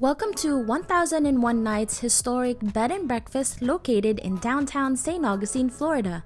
Welcome to 1001 Nights historic bed and breakfast located in downtown St. Augustine, Florida.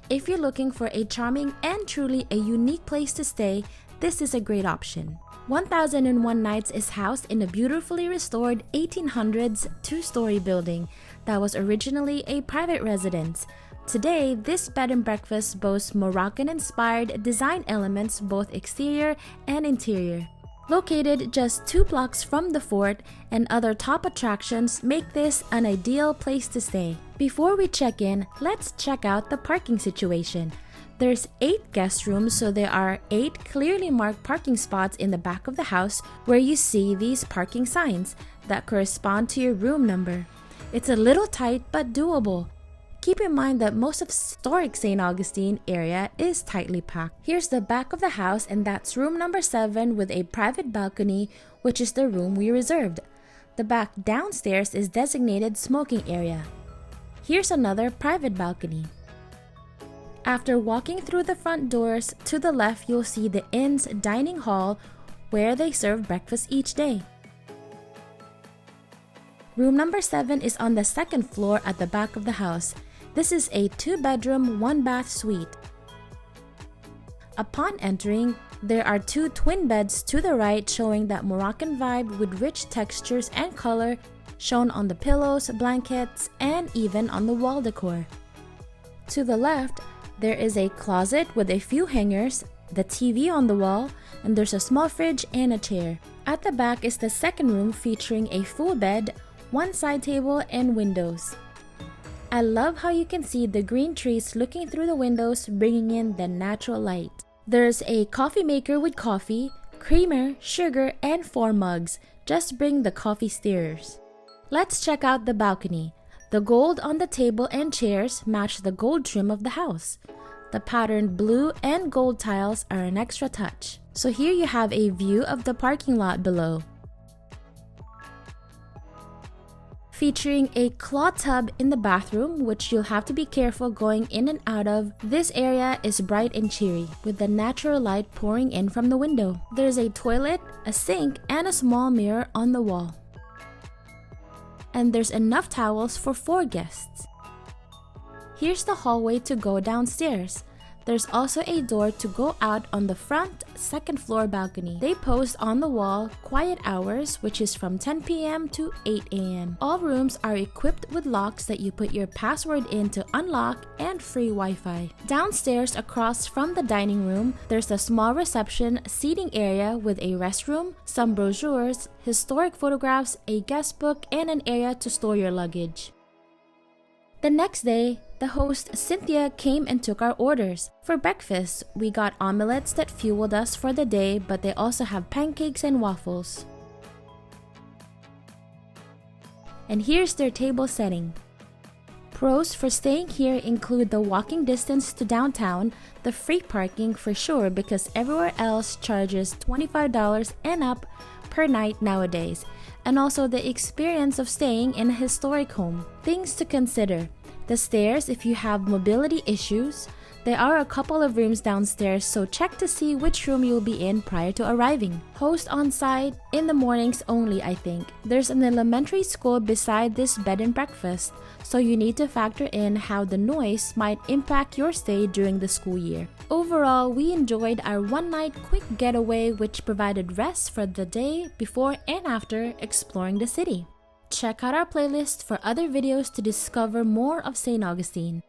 If you're looking for a charming and truly a unique place to stay, this is a great option. 1001 Nights is housed in a beautifully restored 1800s two-story building that was originally a private residence. Today, this bed and breakfast boasts Moroccan-inspired design elements both exterior and interior. Located just 2 blocks from the fort and other top attractions make this an ideal place to stay. Before we check in, let's check out the parking situation. There's 8 guest rooms, so there are 8 clearly marked parking spots in the back of the house where you see these parking signs that correspond to your room number. It's a little tight but doable. Keep in mind that most of historic St. Augustine area is tightly packed. Here's the back of the house, and that's room number 7 with a private balcony, which is the room we reserved. The back downstairs is designated smoking area. Here's another private balcony. After walking through the front doors, to the left you'll see the inn's dining hall where they serve breakfast each day. Room number 7 is on the 2nd floor at the back of the house. This is a 2-bedroom, 1-bath suite. Upon entering, there are 2 twin beds to the right showing that Moroccan vibe with rich textures and color shown on the pillows, blankets, and even on the wall decor. To the left, there is a closet with a few hangers, the TV on the wall, and there's a small fridge and a chair. At the back is the 2nd room featuring a full bed, 1 side table, and windows. I love how you can see the green trees looking through the windows, bringing in the natural light. There's a coffee maker with coffee, creamer, sugar, and 4 mugs. Just bring the coffee stirrers. Let's check out the balcony. The gold on the table and chairs match the gold trim of the house. The patterned blue and gold tiles are an extra touch. So here you have a view of the parking lot below. Featuring a claw tub in the bathroom, which you'll have to be careful going in and out of. This area is bright and cheery, with the natural light pouring in from the window. There's a toilet, a sink, and a small mirror on the wall. And there's enough towels for 4 guests. Here's the hallway to go downstairs. There's also a door to go out on the front 2nd floor balcony. They post on the wall quiet hours, which is from 10 p.m. to 8 a.m. All rooms are equipped with locks that you put your password in to unlock and free Wi-Fi. Downstairs across from the dining room, there's a small reception seating area with a restroom, some brochures, historic photographs, a guest book, and an area to store your luggage. The next day, the host Cynthia came and took our orders. For breakfast, we got omelets that fueled us for the day, but they also have pancakes and waffles. And here's their table setting. Pros for staying here include the walking distance to downtown, the free parking for sure because everywhere else charges $25 and up per night nowadays, and also the experience of staying in a historic home. Things to consider: the stairs if you have mobility issues. There are a couple of rooms downstairs, so check to see which room you'll be in prior to arriving. Host on site in the mornings only, I think. There's an elementary school beside this bed and breakfast, so you need to factor in how the noise might impact your stay during the school year. Overall, we enjoyed our one-night quick getaway, which provided rest for the day before and after exploring the city. Check out our playlist for other videos to discover more of St. Augustine.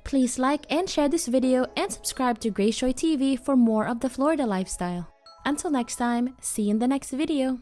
Please like and share this video and subscribe to Grace Joy TV for more of the Florida lifestyle. Until next time, see you in the next video.